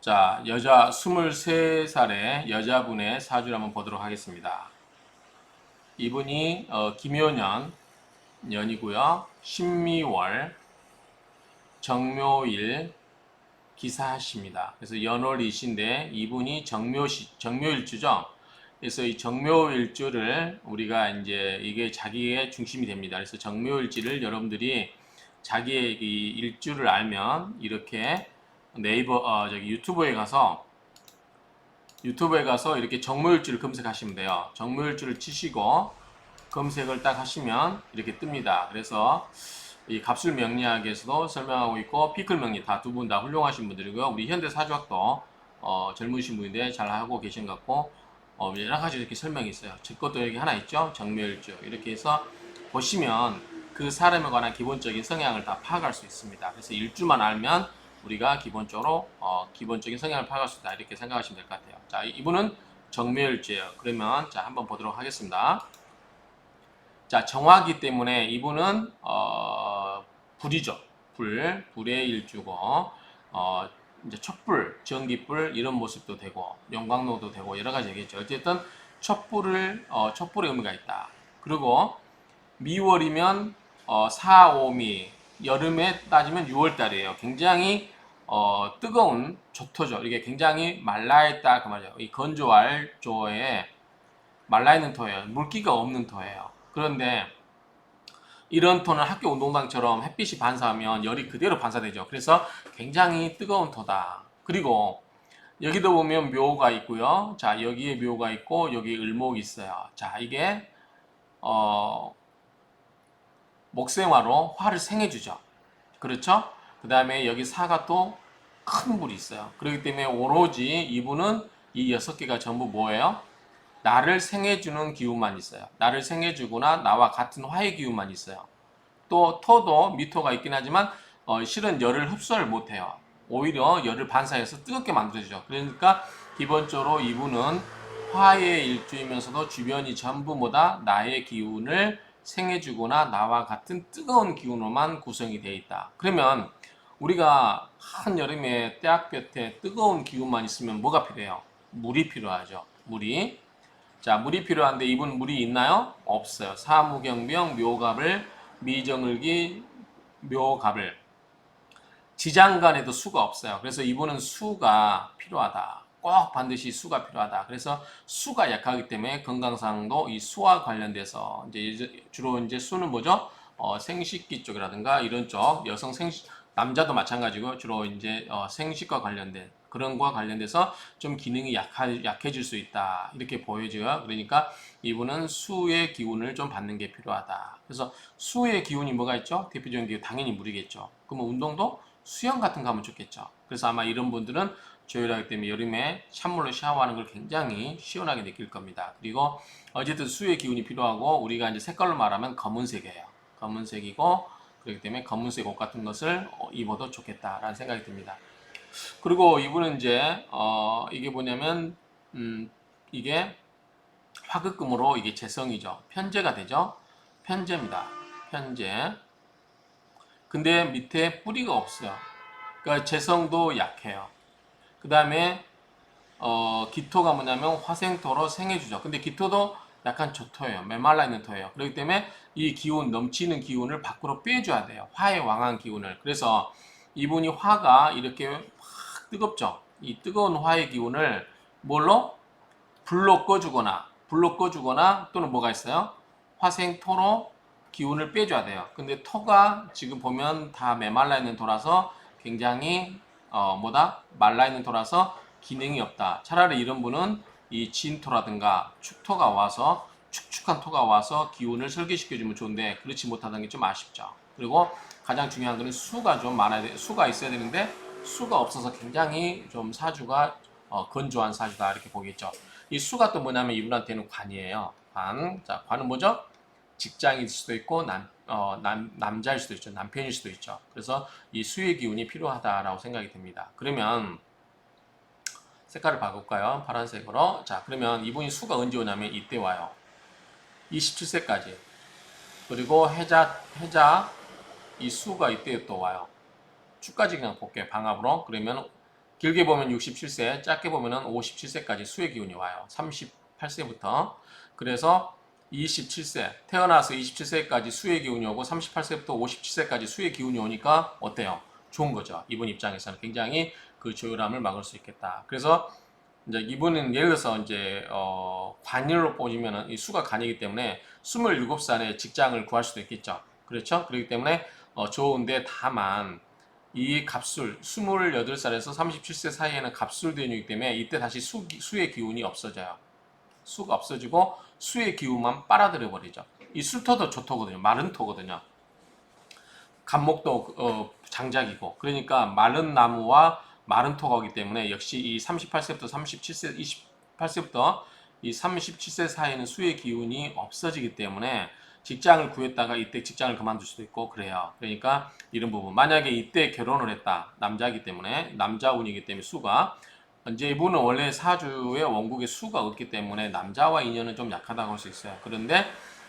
자, 여자 23살의 여자분의 사주를 한번 보도록 하겠습니다. 이분이 김효년 년이고요. 신미월, 정묘일, 기사하십니다. 그래서 연월이신데 이분이 정묘일주죠. 그래서 이 정묘일주를 우리가 이제 이게 자기의 중심이 됩니다. 그래서 정묘일지를 여러분들이 자기의 이 일주를 알면 이렇게 네이버 저기 유튜브에 가서 이렇게 정모일주를 검색하시면 돼요. 정모일주를 치시고 검색을 딱 하시면 이렇게 뜹니다. 그래서 이 갑술 명리학에서도 설명하고 있고 피클 명리 다 두 분 다 훌륭하신 분들이고요. 우리 현대 사주학도 젊으신 분인데 잘 하고 계신 것 같고 여러 가지 이렇게 설명이 있어요. 제 것도 여기 하나 있죠. 정묘일주 이렇게 해서 보시면 그 사람에 관한 기본적인 성향을 다 파악할 수 있습니다. 그래서 일주만 알면 우리가 기본적으로 기본적인 성향을 파악할 수 있다 이렇게 생각하시면 될 것 같아요. 자, 이분은 정묘일주예요. 그러면 자 한번 보도록 하겠습니다. 자, 정화기 때문에 이분은 불이죠. 불의 일주고 이제 촛불, 전기불 이런 모습도 되고 영광로도 되고 여러 가지 얘기했죠. 어쨌든 촛불의 의미가 있다. 그리고 미월이면 4, 5미 여름에 따지면 6월 달이에요. 굉장히 뜨거운 조토죠. 이게 굉장히 말라있다 그 말이에요. 이 건조할 조에 말라있는 토예요. 물기가 없는 토예요. 그런데 이런 토는 학교 운동장처럼 햇빛이 반사하면 열이 그대로 반사되죠. 그래서 굉장히 뜨거운 토다. 그리고 여기도 보면 묘가 있고요. 자, 여기에 묘가 있고 여기 을목이 있어요. 자, 이게 어, 목생화로 화를 생해주죠. 그렇죠? 그 다음에 여기 사가 또 큰 불이 있어요. 그렇기 때문에 오로지 이분은 이 6개가 전부 뭐예요? 나를 생해주는 기운만 있어요. 나를 생해주거나 나와 같은 화의 기운만 있어요. 또 토도 미토가 있긴 하지만 실은 열을 흡수를 못해요. 오히려 열을 반사해서 뜨겁게 만들어주죠. 그러니까 기본적으로 이분은 화의 일주이면서도 주변이 전부 뭐다 나의 기운을 생해주거나 나와 같은 뜨거운 기운으로만 구성이 되어 있다. 그러면 우리가 한여름에 때학볕에 뜨거운 기운만 있으면 뭐가 필요해요? 물이 필요하죠. 물이. 자, 물이 필요한데 이분 물이 있나요? 없어요. 사무경병 묘갑을 미정을기 묘갑을 지장간에도 수가 없어요. 그래서 이분은 수가 필요하다. 꼭 반드시 수가 필요하다. 그래서 수가 약하기 때문에 건강상도 이 수와 관련돼서 이제 주로 이제 수는 뭐죠? 생식기 쪽이라든가 이런 쪽 여성 생식 남자도 마찬가지고 주로 이제 생식과 관련된 그런 거와 관련돼서 좀 기능이 약해질 수 있다. 이렇게 보여져요. 그러니까 이분은 수의 기운을 좀 받는 게 필요하다. 그래서 수의 기운이 뭐가 있죠? 대표적인 게 당연히 물이겠죠. 그러면 운동도 수영 같은 거 하면 좋겠죠. 그래서 아마 이런 분들은 조율하기 때문에 여름에 찬물로 샤워하는 걸 굉장히 시원하게 느낄 겁니다. 그리고 어쨌든 수의 기운이 필요하고 우리가 이제 색깔로 말하면 검은색이에요. 검은색이고 그렇기 때문에 검은색 옷 같은 것을 입어도 좋겠다라는 생각이 듭니다. 그리고 이분은 이제 이게 뭐냐면 이게 화극금으로 이게 재성이죠. 편제가 되죠. 편제입니다. 편제. 근데 밑에 뿌리가 없어요. 그러니까 재성도 약해요. 그 다음에 기토가 뭐냐면 화생토로 생해주죠. 근데 기토도 약간 조토예요. 메말라 있는 토예요. 그렇기 때문에 이 기운 넘치는 기운을 밖으로 빼줘야 돼요. 화의 왕한 기운을. 그래서 이분이 화가 이렇게 확 뜨겁죠. 이 뜨거운 화의 기운을 뭘로? 불로 꺼주거나 또는 뭐가 있어요? 화생토로 기운을 빼줘야 돼요. 근데 토가 지금 보면 다 메말라 있는 토라서 굉장히 뭐다? 말라 있는 토라서 기능이 없다. 차라리 이런 분은 이 진토라든가 축토가 와서 축축한 토가 와서 기운을 설계시켜주면 좋은데 그렇지 못하다는 게 좀 아쉽죠. 그리고 가장 중요한 거는 수가 좀 많아야 돼. 수가 있어야 되는데 수가 없어서 굉장히 좀 사주가 건조한 사주다 이렇게 보겠죠. 이 수가 또 뭐냐면 이분한테는 관이에요. 관. 자, 관은 뭐죠? 직장일 수도 있고 남자일 수도 있죠. 남편일 수도 있죠. 그래서 이 수의 기운이 필요하다라고 생각이 듭니다. 그러면 색깔을 바꿀까요? 파란색으로. 자, 그러면 이분이 수가 언제 오냐면 이때 와요. 27세까지. 그리고 해자 이 수가 이때 또 와요. 주까지 그냥 볼게요. 방합으로. 그러면 길게 보면 67세, 짧게 보면은 57세까지 수의 기운이 와요. 38세부터. 그래서 27세, 태어나서 27세까지 수의 기운이 오고 38세부터 57세까지 수의 기운이 오니까 어때요? 좋은 거죠. 이분 입장에서는 굉장히 그 조혈함을 막을 수 있겠다. 그래서 이제 이분은 예를 들어서 이제 관일로 보시면은 이 수가 간이기 때문에 27살에 직장을 구할 수도 있겠죠. 그렇죠? 그렇기 때문에 좋은데 다만 이 갑술 28살에서 37세 사이에는 갑술 대운이기 때문에 이때 다시 수의 기운이 없어져요. 수가 없어지고 수의 기운만 빨아들여 버리죠. 이 술토도 조토거든요. 마른 토거든요. 갑목도 장작이고 그러니까 마른 나무와 마른 토가기 때문에 역시 이 38세부터 37세 28세부터 이 37세 사이에는 수의 기운이 없어지기 때문에 직장을 구했다가 이때 직장을 그만둘 수도 있고 그래요. 그러니까 이런 부분 만약에 이때 결혼을 했다 남자이기 때문에 남자 운이기 때문에 수가 이제 이분은 원래 사주의 원국에 수가 없기 때문에 남자와 인연은 좀 약하다고 할 수 있어요. 그런데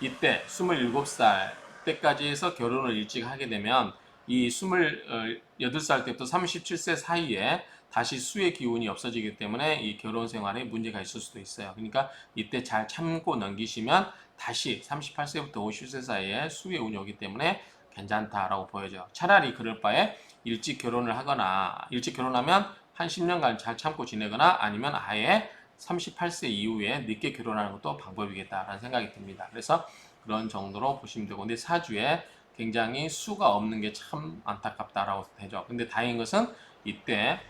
이때 27살 때까지 해서 결혼을 일찍 하게 되면 이 28살 때부터 37세 사이에 다시 수의 기운이 없어지기 때문에 이 결혼 생활에 문제가 있을 수도 있어요. 그러니까 이때 잘 참고 넘기시면 다시 38세부터 50세 사이에 수의 운이 오기 때문에 괜찮다라고 보여져요. 차라리 그럴 바에 일찍 결혼을 하거나 일찍 결혼하면 한 10년간 잘 참고 지내거나 아니면 아예 38세 이후에 늦게 결혼하는 것도 방법이겠다라는 생각이 듭니다. 그래서 그런 정도로 보시면 되고 근데 사주에 굉장히 수가 없는 게 참 안타깝다라고 되죠. 근데 다행인 것은 이때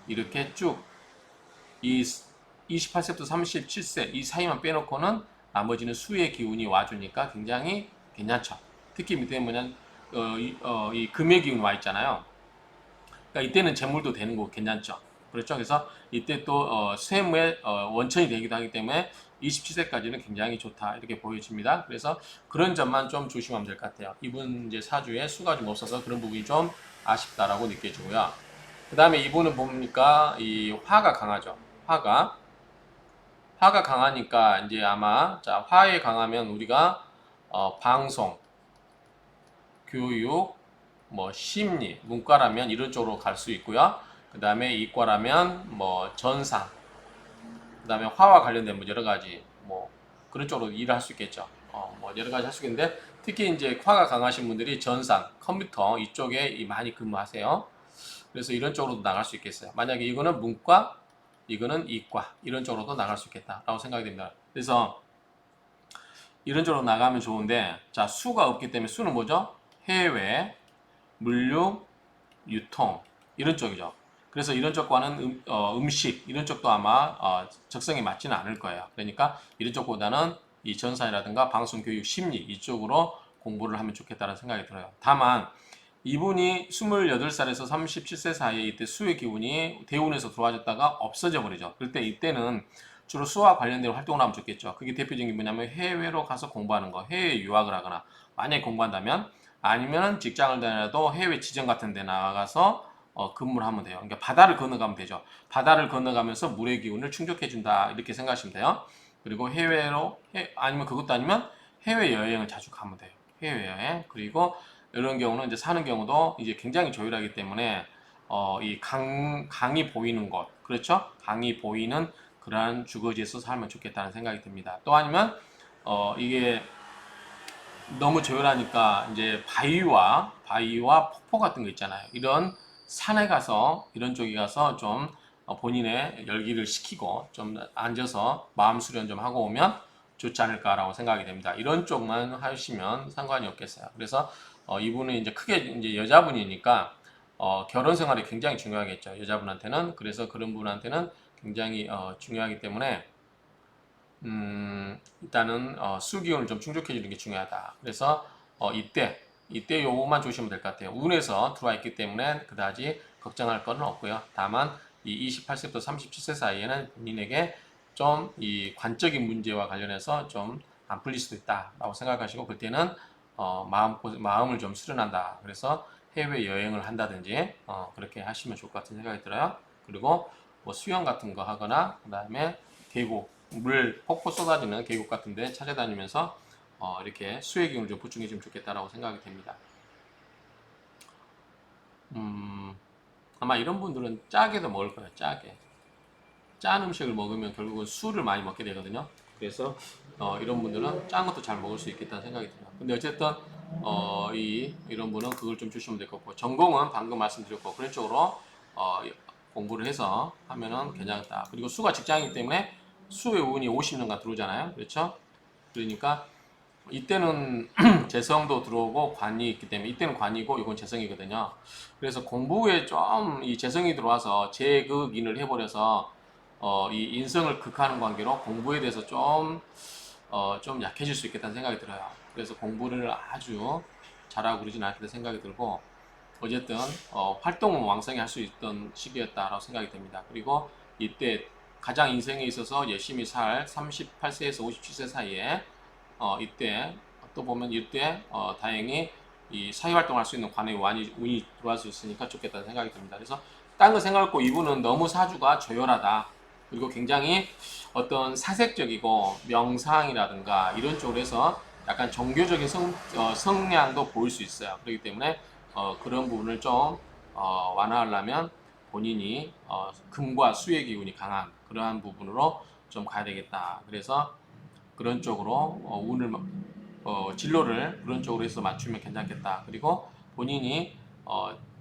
이렇게 쭉 이 28세부터 37세 이 사이만 빼놓고는 나머지는 수의 기운이 와주니까 굉장히 괜찮죠. 특히 밑에 뭐냐면 이 금의 기운 와 있잖아요. 그러니까 이때는 재물도 되는 거 괜찮죠. 그렇죠. 그래서 이때 또 세무의 원천이 되기도 하기 때문에 27세까지는 굉장히 좋다 이렇게 보여집니다. 그래서 그런 점만 좀 조심하면 될 것 같아요. 이분 이제 사주에 수가 좀 없어서 그런 부분이 좀 아쉽다라고 느껴지고요. 그 다음에 이분은 보니까 이 화가 강하죠. 화가 강하니까 이제 아마 자 화에 강하면 우리가 방송, 교육, 뭐 심리, 문과라면 이런 쪽으로 갈 수 있고요. 그 다음에 이과라면 뭐 전산, 그 다음에 화와 관련된 뭐 여러 가지 뭐 그런 쪽으로 일을 할 수 있겠죠. 뭐 여러 가지 할 수 있는데 특히 이제 화가 강하신 분들이 전산, 컴퓨터 이쪽에 많이 근무하세요. 그래서 이런 쪽으로도 나갈 수 있겠어요. 만약에 이거는 문과, 이거는 이과 이런 쪽으로도 나갈 수 있겠다라고 생각이 됩니다. 그래서 이런 쪽으로 나가면 좋은데 자 수가 없기 때문에 수는 뭐죠? 해외, 물류, 유통 이런 쪽이죠. 그래서 이런 쪽과는 음식 이런 쪽도 아마 적성에 맞지는 않을 거예요. 그러니까 이런 쪽보다는 이 전산이라든가 방송, 교육, 심리 이쪽으로 공부를 하면 좋겠다는 생각이 들어요. 다만 이분이 28살에서 37세 사이에 이때 수의 기운이 대운에서 들어와졌다가 없어져 버리죠. 그럴 때 이때는 주로 수와 관련된 활동을 하면 좋겠죠. 그게 대표적인 게 뭐냐면 해외로 가서 공부하는 거, 해외 유학을 하거나 만약에 공부한다면 아니면 직장을 다녀도 해외 지점 같은 데 나가서 근무를 하면 돼요. 그러니까 바다를 건너가면 되죠. 바다를 건너가면서 물의 기운을 충족해 준다 이렇게 생각하시면 돼요. 그리고 해외로 아니면 그것도 아니면 해외 여행을 자주 가면 돼요. 해외 여행 그리고 이런 경우는 이제 사는 경우도 이제 굉장히 조율하기 때문에 이 강이 보이는 곳 그렇죠? 강이 보이는 그러한 주거지에서 살면 좋겠다는 생각이 듭니다. 또 아니면 이게 너무 조율하니까 이제 바위와 폭포 같은 거 있잖아요. 이런 산에 가서 이런 쪽에 가서 좀 본인의 열기를 식히고 좀 앉아서 마음 수련 좀 하고 오면 좋지 않을까라고 생각이 됩니다. 이런 쪽만 하시면 상관이 없겠어요. 그래서 이분은 이제 크게 이제 여자분이니까 결혼 생활이 굉장히 중요하겠죠. 여자분한테는 그래서 그런 분한테는 굉장히 중요하기 때문에 일단은 수기운을 좀 충족해 주는 게 중요하다. 그래서 이때 요것만 조심하면 될 것 같아요. 운에서 들어와 있기 때문에 그다지 걱정할 건 없고요. 다만 이 28세부터 37세 사이에는 본인에게 좀 이 관적인 문제와 관련해서 좀 안 풀릴 수도 있다라고 생각하시고 그때는 마음을 좀 수련한다. 그래서 해외 여행을 한다든지 그렇게 하시면 좋을 것 같은 생각이 들어요. 그리고 뭐 수영 같은 거 하거나 그다음에 계곡 폭포 쏟아지는 계곡 같은데 찾아다니면서 이렇게 수의 기운을 좀 보충해 주면 좋겠다라고 생각이 됩니다. 음, 아마 이런 분들은 짜게도 먹을 거예요. 짜게. 짠 음식을 먹으면 결국은 술을 많이 먹게 되거든요. 그래서 이런 분들은 짠 것도 잘 먹을 수 있겠다는 생각이 들어요. 근데 어쨌든 이런 분은 그걸 좀 주시면 될 것 같고, 전공은 방금 말씀드렸고 그런 쪽으로 어, 공부를 해서 하면은 괜찮다. 그리고 수가 직장이기 때문에 수의 운이 50년간 들어오잖아요. 그렇죠? 그러니까 이때는 재성도 들어오고 관이 있기 때문에 이때는 관이고 이건 재성이거든요. 그래서 공부에 좀 이 재성이 들어와서 재극인을 해버려서 이 인성을 극하는 관계로 공부에 대해서 좀 약해질 수 있겠다는 생각이 들어요. 그래서 공부를 아주 잘하고 그러진 않겠다 생각이 들고 어쨌든 활동은 왕성히 할 수 있던 시기였다라고 생각이 됩니다. 그리고 이때 가장 인생에 있어서 열심히 살 38세에서 57세 사이에 이때 또 보면 이때 다행히 이 사회활동할 수 있는 관의 운이 들어갈 수 있으니까 좋겠다는 생각이 듭니다. 그래서 딴 거 생각했고 이분은 너무 사주가 조열하다. 그리고 굉장히 어떤 사색적이고 명상이라든가 이런 쪽으로 해서 약간 종교적인 성향도 보일 수 있어요. 그렇기 때문에 그런 부분을 좀 완화하려면 본인이 금과 수의 기운이 강한 그러한 부분으로 좀 가야 되겠다. 그래서 그런 쪽으로 운을 진로를 그런 쪽으로 해서 맞추면 괜찮겠다. 그리고 본인이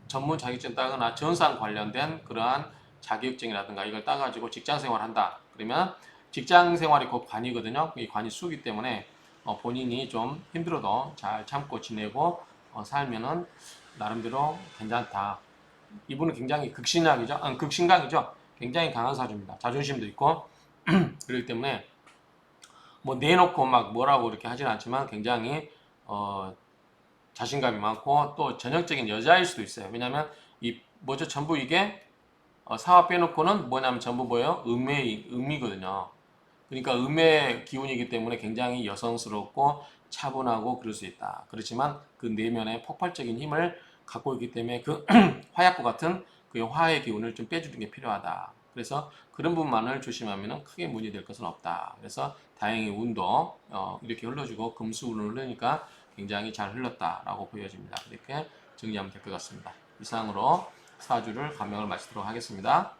전문 자격증 따거나 전산 관련된 그러한 자격증이라든가 이걸 따가지고 직장 생활한다. 그러면 직장 생활이 곧 관이거든요. 이 관이 수기 때문에 본인이 좀 힘들어도 잘 참고 지내고 살면은 나름대로 괜찮다. 이분은 굉장히 극신약이죠. 극신강이죠. 굉장히 강한 사주입니다. 자존심도 있고 그렇기 때문에 뭐 내놓고 막 뭐라고 이렇게 하진 않지만 굉장히 자신감이 많고 또 전형적인 여자일 수도 있어요. 왜냐하면 이 뭐죠? 전부 이게 사화 빼놓고는 뭐냐면 전부 뭐예요? 음이거든요. 그러니까 음의 기운이기 때문에 굉장히 여성스럽고 차분하고 그럴 수 있다. 그렇지만 그 내면에 폭발적인 힘을 갖고 있기 때문에 그 화약과 같은 그 화의 기운을 좀 빼주는 게 필요하다. 그래서 그런 부분만을 조심하면 크게 문제될 것은 없다. 그래서 다행히 운도 이렇게 흘러주고 금수운을 흐르니까 굉장히 잘 흘렀다라고 보여집니다. 이렇게 정리하면 될 것 같습니다. 이상으로 사주를 감명을 마치도록 하겠습니다.